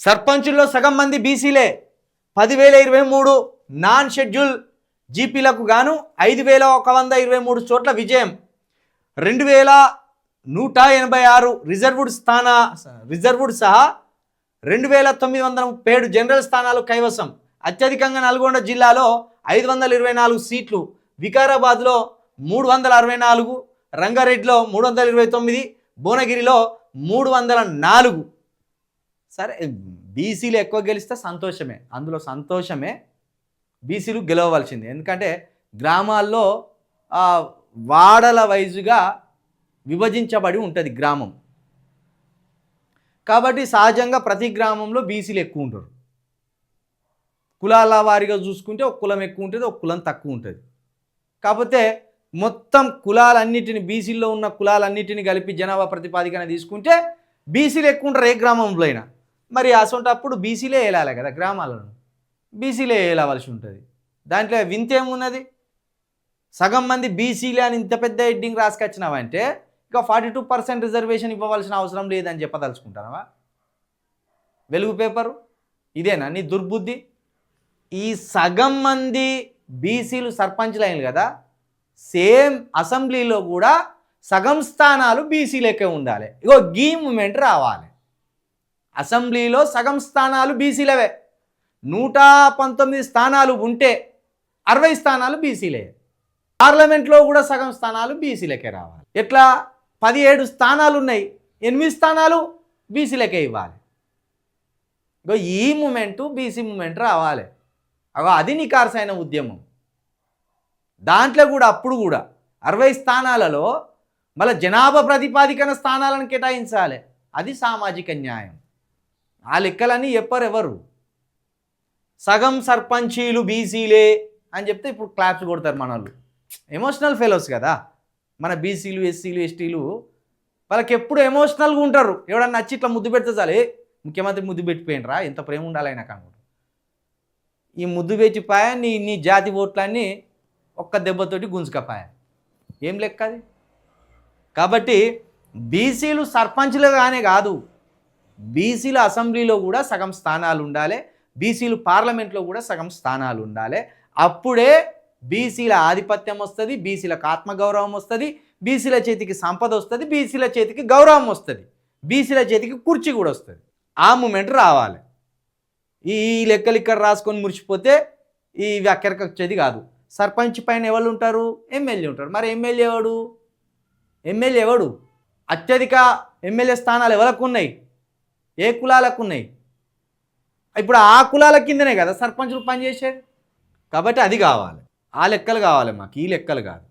సర్పంచుల్లో సగం మంది బీసీలే 10,023 non schedule జీపీలకు గాను 5,123 చోట్ల విజయం. 2,186 రిజర్వుడ్ సహా 2,937 జనరల్ స్థానాలు కైవసం. అత్యధికంగా నల్గొండ జిల్లాలో 524 సీట్లు, వికారాబాద్లో 364, రంగారెడ్డిలో 329, భువనగిరిలో 304. సరే, బీసీలు ఎక్కువ గెలిస్తే సంతోషమే, అందులో సంతోషమే. బీసీలు గెలవవలసిందే, ఎందుకంటే గ్రామాల్లో వాడల వైజుగా విభజించబడి ఉంటుంది గ్రామం. కాబట్టి సహజంగా ప్రతి గ్రామంలో బీసీలు ఎక్కువ ఉంటారు. కులాల వారీగా చూసుకుంటే ఒక కులం ఎక్కువ ఉంటుంది, ఒక కులం తక్కువ ఉంటుంది. కాకపోతే మొత్తం కులాలన్నిటిని, బీసీల్లో ఉన్న కులాలన్నిటిని కలిపి జనాభా ప్రతిపాదికన తీసుకుంటే బీసీలు ఎక్కువ ఉంటారు ఏ గ్రామంలో అయినా. మరి అసొంటప్పుడు బీసీలే వేయాలి కదా, గ్రామాలను బీసీలే వేయవలసి ఉంటుంది. దాంట్లో వింతేమున్నది? సగం మంది బీసీలే అని ఇంత పెద్ద హెడ్డింగ్ రాసుకొచ్చినావంటే ఇక 42% రిజర్వేషన్ ఇవ్వవలసిన అవసరం లేదని చెప్పదలుచుకుంటానవా? వెలుగు పేపరు ఇదేనా నీ దుర్బుద్ధి? ఈ సగం మంది బీసీలు సర్పంచ్లు అయిన కదా, సేమ్ అసెంబ్లీలో కూడా సగం స్థానాలు బీసీలకే ఉండాలి. ఇగో గీ మూమెంట్ రావాలి. అసెంబ్లీలో సగం స్థానాలు బీసీలవే. 119 స్థానాలు ఉంటే 60 స్థానాలు బీసీలే. పార్లమెంట్లో కూడా సగం స్థానాలు బీసీలకే రావాలి. ఎట్లా? 17 స్థానాలు ఉన్నాయి, 8 స్థానాలు బీసీలకే ఇవ్వాలి. ఇగో ఈ మూమెంటు బీసీ మూమెంట్ రావాలి. అగో అది నికార్సైన ఉద్యమం. దాంట్లో కూడా అప్పుడు కూడా 60 స్థానాలలో మళ్ళీ జనాభా ప్రతిపాదికన స్థానాలను కేటాయించాలి. అది సామాజిక న్యాయం. ఆ లెక్కలన్నీ చెప్పరెవరు? సగం సర్పంచీలు బీసీలే అని చెప్తే ఇప్పుడు క్లాప్స్ కొడతారు మన వాళ్ళు. ఎమోషనల్ ఫెలోస్ కదా మన బీసీలు, ఎస్సీలు, ఎస్టీలు. వాళ్ళకి ఎప్పుడు ఎమోషనల్గా ఉంటారు. ఎవడన్నా నచ్చి ఇట్లా ముద్దు పెడితే చాలే, ముఖ్యమంత్రి ముద్దు పెట్టిపోయినరా, ఎంత ప్రేమ ఉండాలైనా కానుకుంటారు. ఈ ముద్దు పెట్టిపోయా నీ జాతి ఓట్లన్నీ ఒక్క దెబ్బతోటి గుంజుకపోయా. ఏం లెక్క అది? కాబట్టి బీసీలు సర్పంచ్లుగానే కాదు, బీసీల అసెంబ్లీలో కూడా సగం స్థానాలు ఉండాలి, బీసీలు పార్లమెంట్లో కూడా సగం స్థానాలు ఉండాలి. అప్పుడే బీసీల ఆధిపత్యం వస్తుంది, బీసీలకు ఆత్మగౌరవం వస్తుంది, బీసీల చేతికి సంపద వస్తుంది, బీసీల చేతికి గౌరవం వస్తుంది, బీసీల చేతికి కుర్చీ కూడా వస్తుంది. ఆ మూమెంట్ రావాలి. ఈ లెక్కలు ఇక్కడ రాసుకొని మురిచిపోతే ఈ అక్కడికి వచ్చేది కాదు. సర్పంచ్ పైన ఎవరు ఉంటారు? ఎమ్మెల్యే ఉంటారు. మరి ఎమ్మెల్యే ఎవడు? అత్యధిక ఎమ్మెల్యే స్థానాలు ఎవరికి ఉన్నాయి? ఏ కులాలకు ఉన్నాయి? ఇప్పుడు ఆ కులాల కిందనే కదా సర్పంచులు పనిచేసేది. కాబట్టి అది కావాలి, ఆ లెక్కలు కావాలి మాకు, ఈ లెక్కలు కాదు.